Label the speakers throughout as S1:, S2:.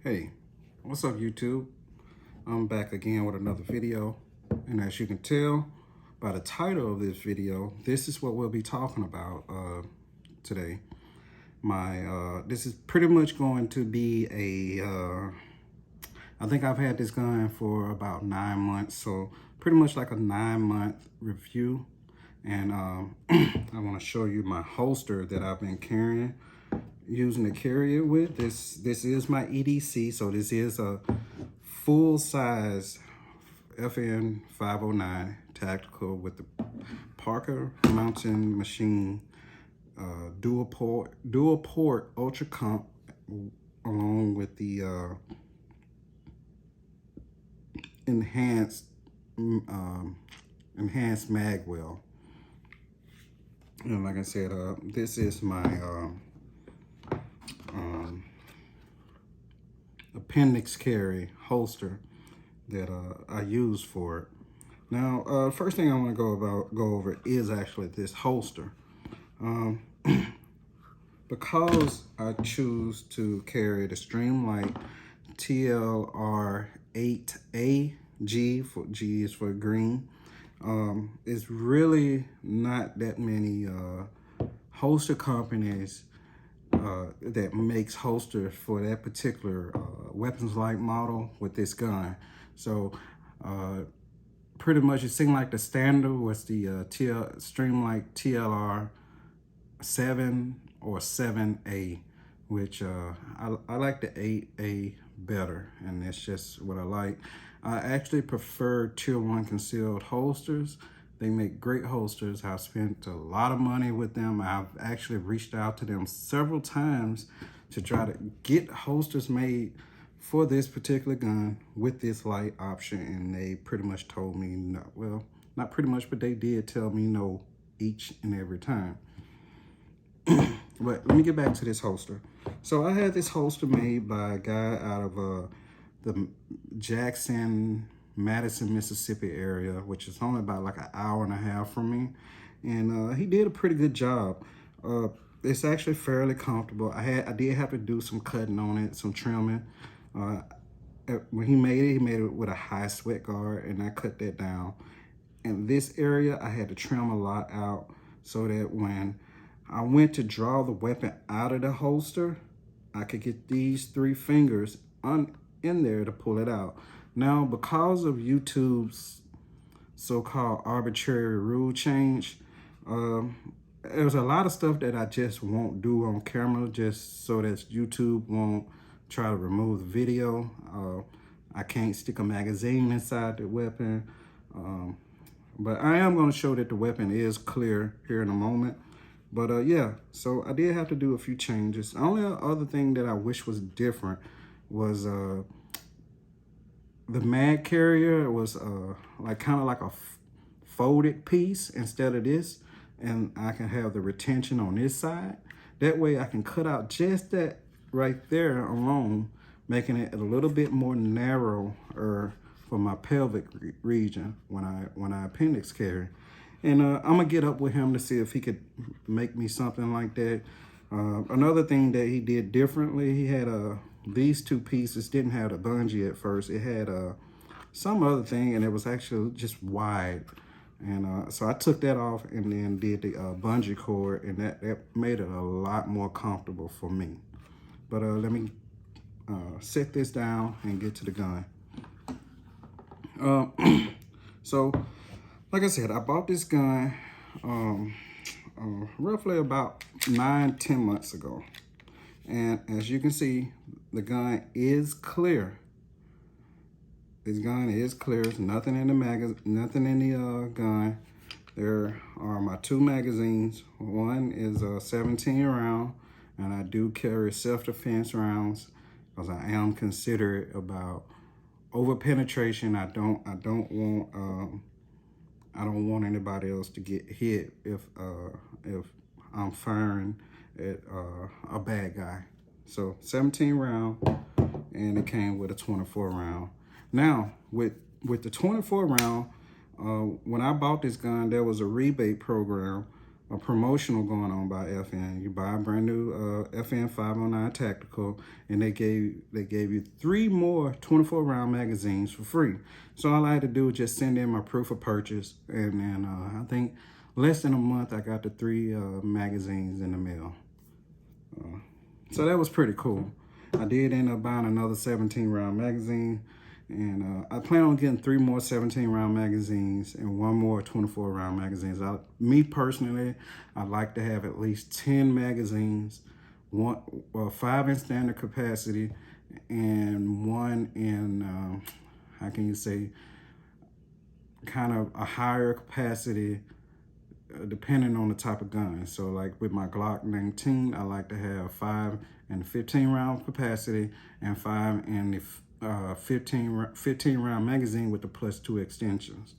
S1: Hey, what's up YouTube? I'm back again with another video, and as you can tell by the title of this video, this is what we'll be talking about today. This is pretty much going to be I think I've had this gun for about 9 months, so pretty much like a 9-month review. And I want to show you my holster that I've been using to carry it with. This is my EDC, so this is a full-size FN 509 tactical with the Parker mountain machine, dual port ultra comp, along with the enhanced mag well. And like I said, this is my appendix carry holster that I use for it. Now, first thing I want to go over is actually this holster. Because I choose to carry the Streamlight TLR 8A, G is for green. It's really not that many holster companies that makes holsters for that particular weapons-like model with this gun. So pretty much it seemed like the standard was the Streamlight TLR 7 or 7A, which I like the 8A better, and that's just what I like. I actually prefer Tier 1 concealed holsters. They make great holsters. I've spent a lot of money with them. I've actually reached out to them several times to try to get holsters made for this particular gun with this light option, and they pretty much told me no. Well, not pretty much, but they did tell me no each and every time. But let me get back to this holster. So I had this holster made by a guy out of the Jackson, Madison, Mississippi area, which is only about like an hour and a half from me. And he did a pretty good job. It's actually fairly comfortable. I did have to do some cutting on it, some trimming. When he made it with a high sweat guard, and I cut that down. In this area, I had to trim a lot out so that when I went to draw the weapon out of the holster, I could get these 3 fingers in there to pull it out. Now, because of YouTube's so-called arbitrary rule change, there's a lot of stuff that I just won't do on camera, just so that YouTube won't try to remove the video. I can't stick a magazine inside the weapon, but I am going to show that the weapon is clear here in a moment. But yeah, so I did have to do a few changes. The only other thing that I wish was different was the mag carrier was kind of like a folded piece instead of this, and I can have the retention on this side. That way I can cut out just that right there alone, making it a little bit more narrow for my pelvic region when I appendix carry. And I'm gonna get up with him to see if he could make me something like that. Another thing that he did differently, he had these 2 pieces didn't have a bungee at first. It had some other thing, and it was actually just wide. And so I took that off and then did the bungee cord, and that made it a lot more comfortable for me. But let me set this down and get to the gun. So, like I said, I bought this gun roughly about 9-10 months ago. And as you can see, the gun is clear. This gun is clear. There's nothing in the gun. There are my 2 magazines. One is a 17 round, and I do carry self-defense rounds because I am considerate about over penetration. I don't want anybody else to get hit if I'm firing at a bad guy. So 17 round, and it came with a 24 round. Now with the 24 round, when I bought this gun, there was a rebate program a promotional going on by FN. You buy a brand new FN 509 Tactical, and they gave you 3 more 24 round magazines for free. So all I had to do was just send in my proof of purchase, and then I think less than a month I got the 3 magazines in the mail. So that was pretty cool. I did end up buying another 17 round magazine, and I plan on getting 3 more 17 round magazines and 1 more 24 round magazines. Me personally, I'd like to have at least 10 magazines, 5 in standard capacity and 1 in, how can you say, kind of a higher capacity, depending on the type of gun. So like with my Glock 19, I like to have 5 in the 15 round capacity and 5 in the 15 round magazine with the +2 extensions.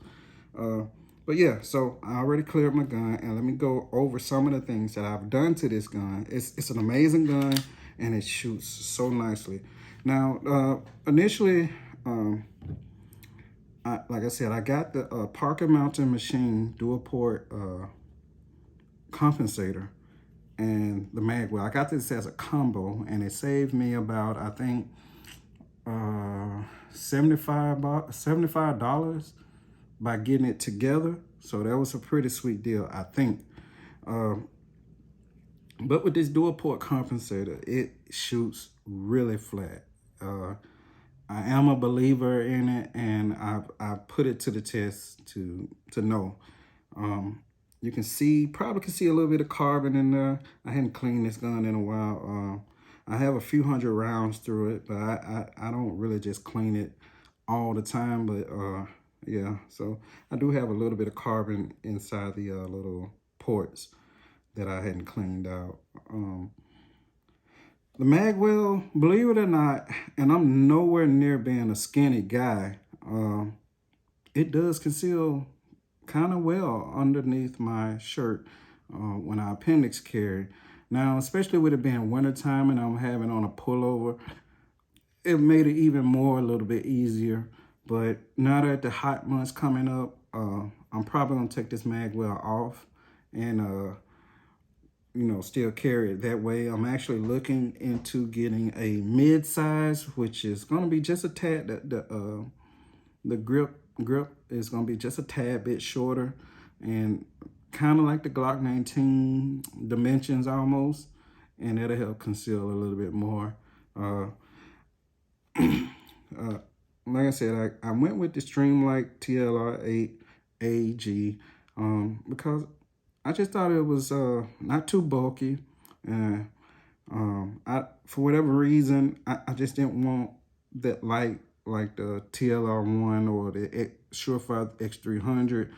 S1: But yeah, so I already cleared my gun, and let me go over some of the things that I've done to this gun. It's an amazing gun, and it shoots so nicely. Now, initially, like I said, I got the Parker Mountain Machine dual port compensator and the mag well. I got this as a combo, and it saved me about, I think, $75 by getting it together. So that was a pretty sweet deal, I think. But with this dual port compensator, it shoots really flat. I am a believer in it, and I put it to the test to know. You can see, probably can see a little bit of carbon in there. I hadn't cleaned this gun in a while. I have a few hundred rounds through it, but I don't really just clean it all the time. But yeah, so I do have a little bit of carbon inside the little ports that I hadn't cleaned out. The magwell, believe it or not, and I'm nowhere near being a skinny guy, it does conceal kind of well underneath my shirt when I appendix carry. Now, especially with it being wintertime and I'm having on a pullover, it made it even more a little bit easier. But now that the hot months coming up, I'm probably gonna take this magwell off and still carry it that way. I'm actually looking into getting a mid-size, which is going to be just a tad, the grip is going to be just a tad bit shorter, and kind of like the Glock 19 dimensions almost, and that'll help conceal a little bit more. Like I said, I went with the Streamlight TLR8 AG because I just thought it was not too bulky. And for whatever reason, I just didn't want that light like the TLR1 or the Surefire X300,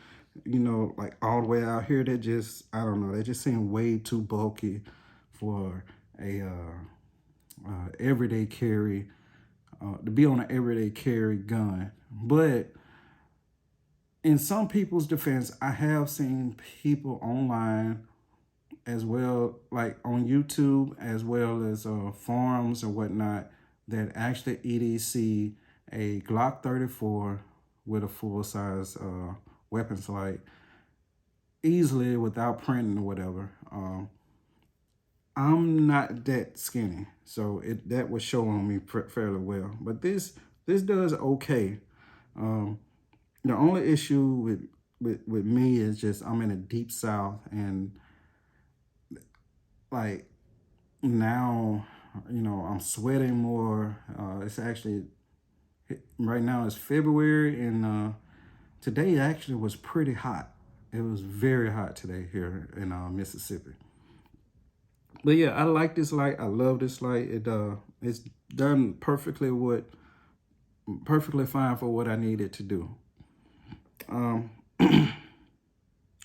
S1: like all the way out here. That just, I don't know, they just seem way too bulky for a everyday carry, to be on an everyday carry gun. But in some people's defense, I have seen people online as well, like on YouTube, as well as forums or whatnot, that actually EDC a Glock 34 with a full-size weapon sight easily without printing or whatever. I'm not that skinny, so that was showing me fairly well. But this does okay. The only issue with me is just I'm in a deep south, and like now, I'm sweating more. It's actually, right now it's February, and today actually was pretty hot. It was very hot today here in Mississippi. But yeah, I like this light. I love this light. It's done perfectly fine for what I needed to do.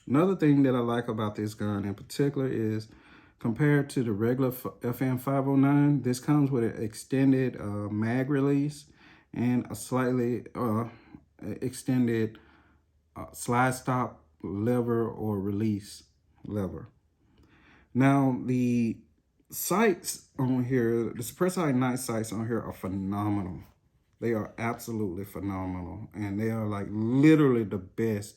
S1: Another thing that I like about this gun in particular is, compared to the regular FN 509, this comes with an extended mag release and a slightly extended slide stop lever or release lever. Now, the sights on here, the suppressor night sights on here are phenomenal. They are absolutely phenomenal, and they are like literally the best,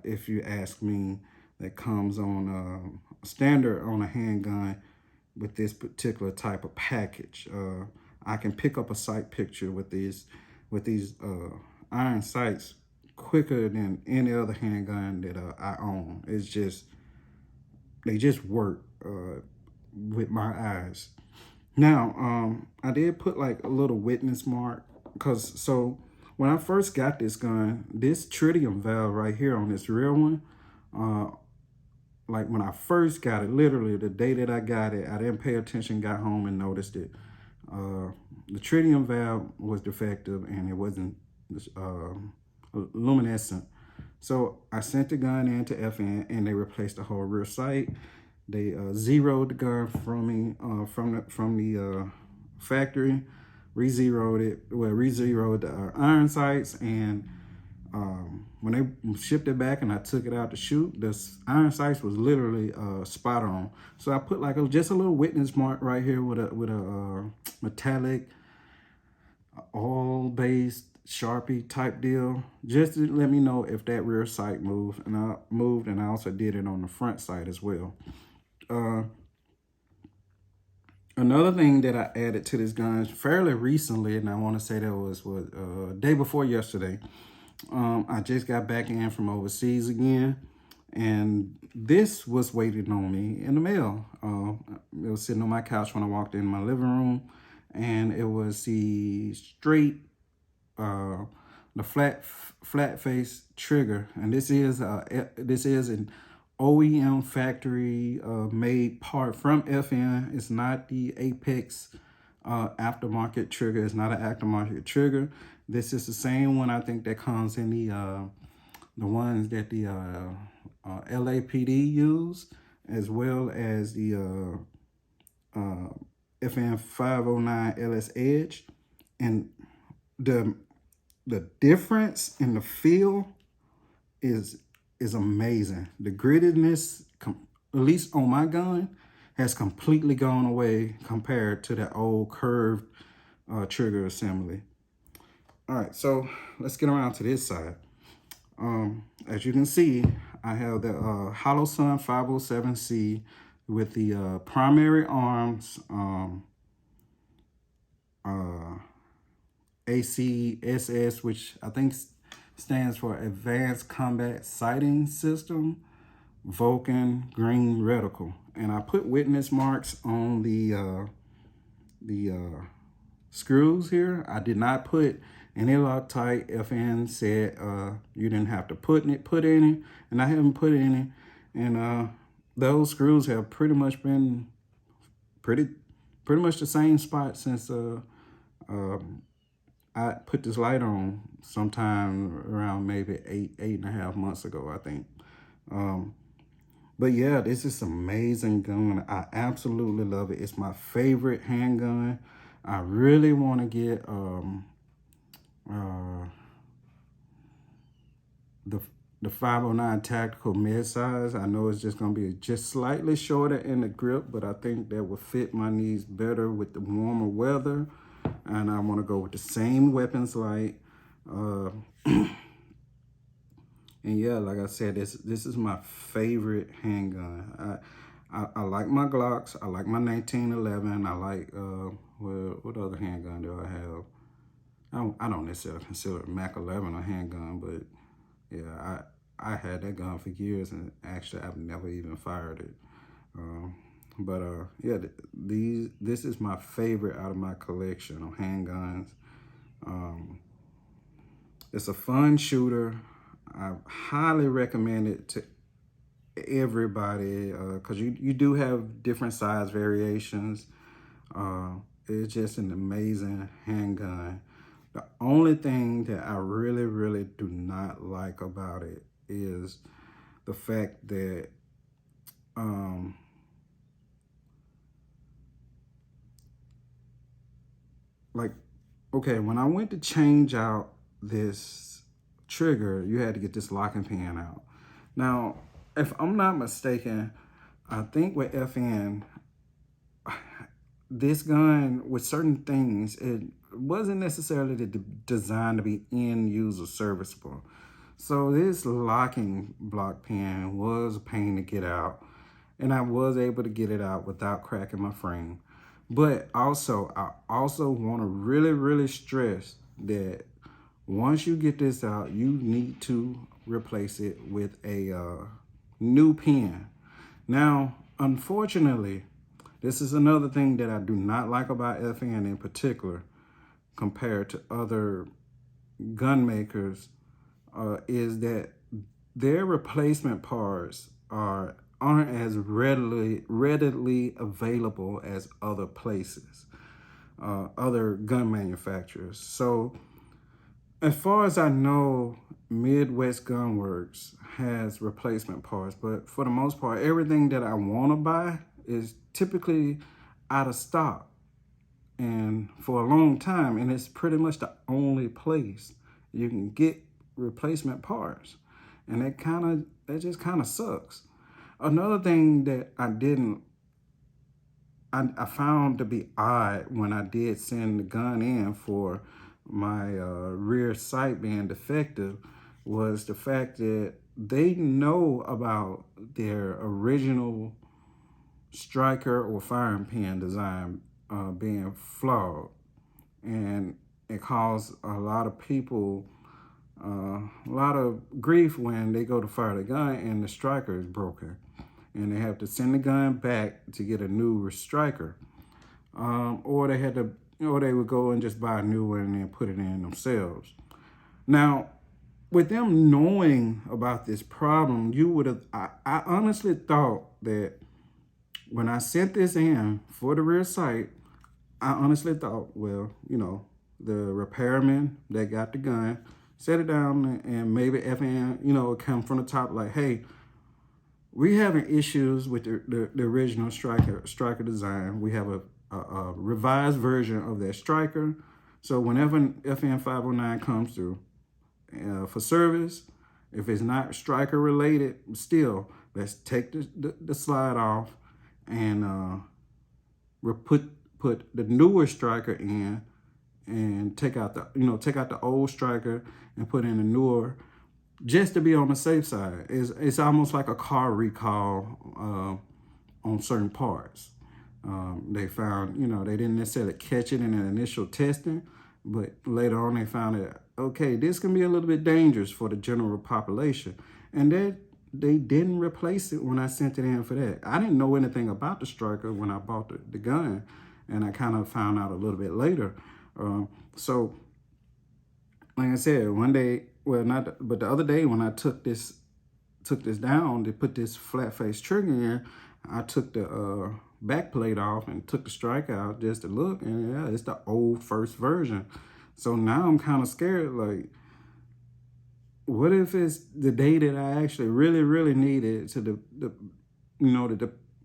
S1: if you ask me. that comes on standard on a handgun with this particular type of package. I can pick up a sight picture with these iron sights quicker than any other handgun that I own. It's just, they just work with my eyes. Now, I did put like a little witness mark, because so when I first got this gun, this tritium valve right here on this real one, like when I first got it, literally the day that I got it, I didn't pay attention, got home and noticed it. The tritium valve was defective and it wasn't luminescent. So I sent the gun in to FN and they replaced the whole rear sight. They zeroed the gun from me from the factory, re-zeroed it. Well, re-zeroed the iron sights, and when they shipped it back and I took it out to shoot, the iron sights was literally spot on. So I put like just a little witness mark right here with a metallic oil-based Sharpie type deal, just to let me know if that rear sight moved, and I also did it on the front sight as well. Another thing that I added to this gun fairly recently, and I want to say that was day before yesterday. I just got back in from overseas again, and this was waiting on me in the mail. It was sitting on my couch when I walked in my living room, and it was the straight, the flat face trigger, and this is an OEM factory made part from FN. It's not the Apex aftermarket trigger. It's not an aftermarket trigger. This is the same one, I think, that comes in the ones that the LAPD use, as well as the FN 509 LS Edge. And the difference in the feel is amazing. The grittedness, at least on my gun, has completely gone away compared to that old curved trigger assembly. All right, so let's get around to this side. As you can see, I have the Holosun 507C with the primary arms, ACSS, which I think stands for Advanced Combat Sighting System, Vulcan Green Reticle. And I put witness marks on the screws here. I did not put any Loctite. FN said you didn't have to put any, and I haven't put any. And those screws have pretty much been pretty much the same spot since I put this light on sometime around maybe eight and a half months ago, I think. But yeah, this is an amazing gun. I absolutely love it. It's my favorite handgun. I really want to get the 509 Tactical mid-size. I know it's just going to be just slightly shorter in the grip, but I think that will fit my needs better with the warmer weather. And I want to go with the same weapons light. And yeah, like I said, this is my favorite handgun. I like my Glocks. I like my 1911. I like, what other handgun do I have? I don't necessarily consider Mac 11 a handgun, but yeah, I had that gun for years, and actually I've never even fired it. Yeah, this is my favorite out of my collection of handguns. It's a fun shooter. I highly recommend it to everybody because you do have different size variations. It's just an amazing handgun. The only thing that I really, really do not like about it is the fact that like, okay, when I went to change out this trigger, you had to get this locking pin out. Now, if I'm not mistaken, I think with FN, this gun, with certain things, it wasn't necessarily designed to be end user serviceable. So this locking block pin was a pain to get out, and I was able to get it out without cracking my frame. But also, I also want to really stress that once you get this out, you need to replace it with a new pin. Now, unfortunately, this is another thing that I do not like about FN in particular compared to other gun makers, is that their replacement parts aren't as readily available as other places, other gun manufacturers. So as far as I know, Midwest Gunworks has replacement parts, but for the most part, everything that I want to buy is typically out of stock and for a long time, and it's pretty much the only place you can get replacement parts, and that just kind of sucks. Another thing that I found to be odd when I did send the gun in for my rear sight being defective was the fact that they know about their original striker or firing pin design being flawed, and it caused a lot of people a lot of grief when they go to fire the gun and the striker is broken, and they have to send the gun back to get a new striker, or they had to, or they would go and just buy a new one and then put it in themselves. Now, with them knowing about this problem, you would have, I honestly thought that when I sent this in for the rear sight, I honestly thought, well, the repairman that got the gun set it down and maybe FN, come from the top like, hey, we having issues with the original striker design. We have a revised version of that striker. So whenever FN 509 comes through for service, if it's not striker related, still, let's take the slide off and put the newer striker in, and take out the old striker and put in a newer, just to be on the safe side. It's almost like a car recall on certain parts. They found, they didn't necessarily catch it in the initial testing, but later on they found that, okay, this can be a little bit dangerous for the general population. And they didn't replace it when I sent it in for that. I didn't know anything about the striker when I bought the gun, and I kind of found out a little bit later. So, like I said, one day, well, but the other day when I took this down to put this flat face trigger in, I took the back plate off and took the strike out just to look, and yeah, it's the old first version. So now I'm kind of scared, like, what if it's the day that I actually really need it to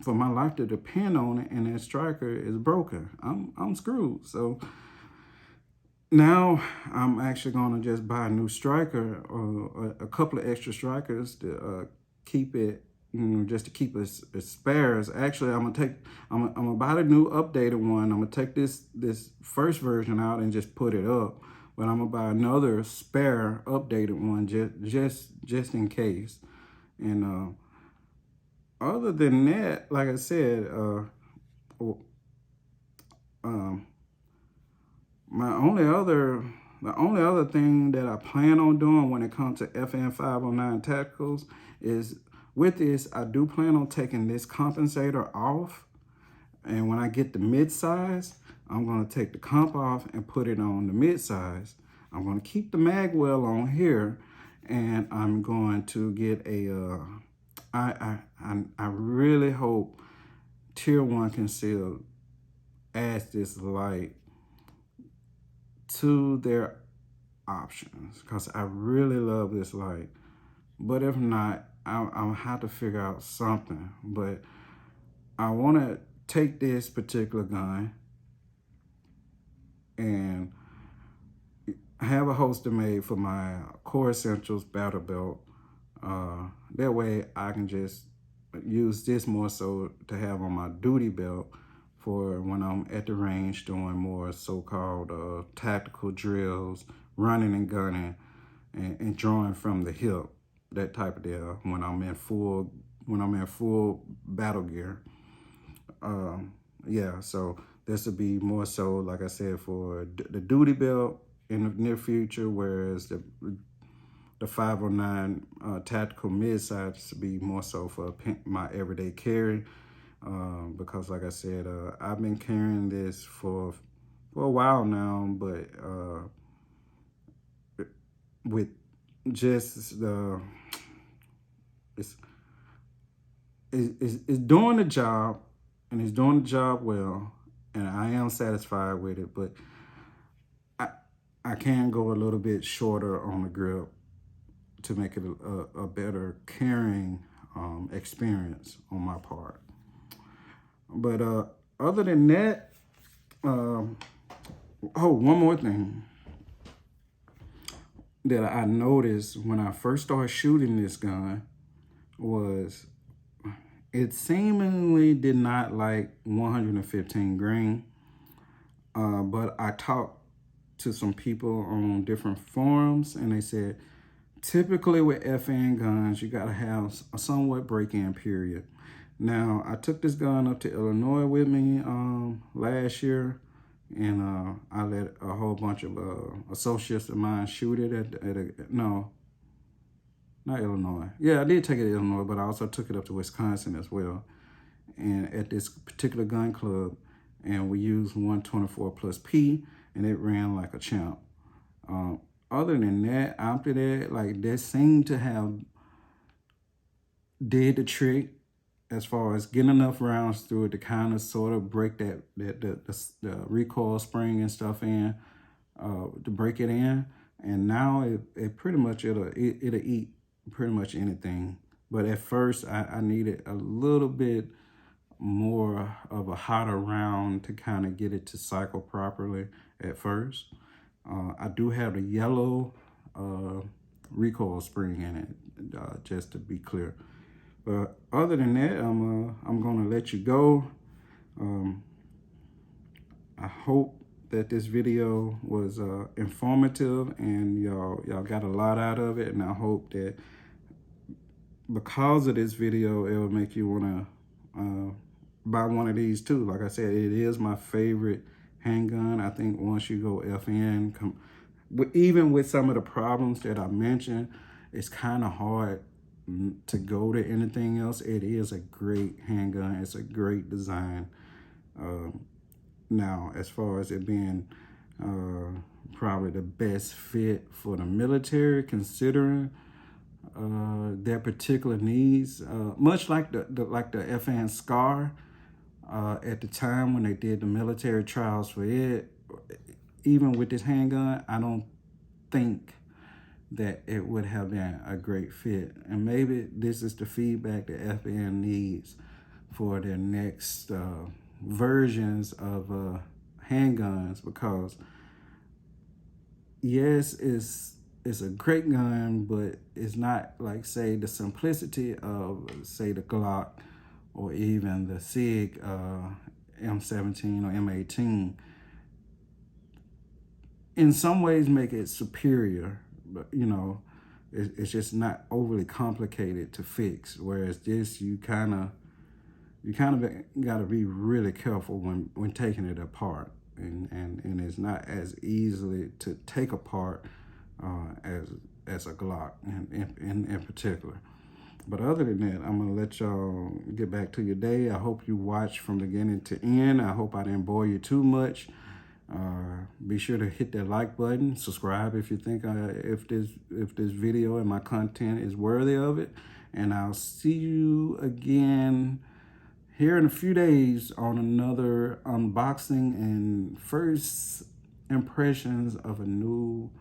S1: for my life to depend on it, and that striker is broken? I'm screwed. So now I'm actually gonna just buy a new striker or a couple of extra strikers to keep it, just to keep us as spares. Actually, I'm gonna buy the new updated one. I'm gonna take this first version out and just put it up, but I'm gonna buy another spare updated one just in case. And other than that, like I said, the only other thing that I plan on doing when it comes to FN 509 tacticals is, with this, I do plan on taking this compensator off. And when I get the mid-size, I'm going to take the comp off and put it on the mid-size. I'm going to keep the mag well on here, and I'm going to get a, I really hope Tier 1 Concealed adds this light to their options, because I really love this light. But if not, I'll have to figure out something. But I want to take this particular gun and have a holster made for my Core Essentials battle belt. That way I can just use this more so to have on my duty belt for when I'm at the range doing more so-called tactical drills, running and gunning. and drawing from the hip, that type of deal. When I'm in full battle gear. Yeah, so this would be more so, like I said, for the duty belt in the near future, whereas the 509 tactical mid-size to be more so for my everyday carry. Because like I said, I've been carrying this for a while now, but with just it's, it's doing the job, and it's doing the job well, and I am satisfied with it, but I can go a little bit shorter on the grip to make it a better carrying experience on my part. But other than that, oh, one more thing that I noticed when I first started shooting this gun was it seemingly did not like 115 grain. But I talked to some people on different forums, and they said typically with FN guns, you gotta have a somewhat break-in period. Now, I took this gun up to Illinois with me last year, and I let a whole bunch of associates of mine shoot it no, not Illinois. Yeah, I did take it to Illinois, but I also took it up to Wisconsin as well. And at this particular gun club, and we used 124 plus P, and it ran like a champ. Other than that, after that, like that seemed to have did the trick as far as getting enough rounds through it to kind of sort of break the recoil spring and stuff in, to break it in. And now it pretty much it'll eat pretty much anything. But at first I needed a little bit more of a hotter round to kind of get it to cycle properly at first. I do have the yellow recoil spring in it, just to be clear. But other than that, I'm gonna let you go. I hope that this video was informative and y'all got a lot out of it, and I hope that because of this video, it will make you wanna buy one of these too. Like I said, it is my favorite handgun. I think once you go FN, even with some of the problems that I mentioned, it's kind of hard to go to anything else. It is a great handgun. It's a great design. Now, as far as it being probably the best fit for the military, considering their particular needs, much like the FN Scar, at the time when they did the military trials for it, even with this handgun, I don't think that it would have been a great fit. And maybe this is the feedback that FN needs for their next versions of handguns, because yes, it's a great gun, but it's not like, say, the simplicity of, say, the Glock or even the SIG M17 or M18. In some ways make it superior, but you know, it's just not overly complicated to fix. Whereas this, you kind of got to be really careful when taking it apart, and it's not as easily to take apart as a Glock in particular. But other than that, I'm gonna let y'all get back to your day. I hope you watched from beginning to end. I hope I didn't bore you too much. Be sure to hit that like button, subscribe if you think if this video and my content is worthy of it, and I'll see you again here in a few days on another unboxing and first impressions of a new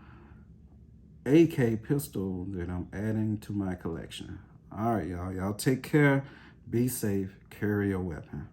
S1: AK pistol that I'm adding to my collection. All right, y'all take care, be safe, carry your weapon.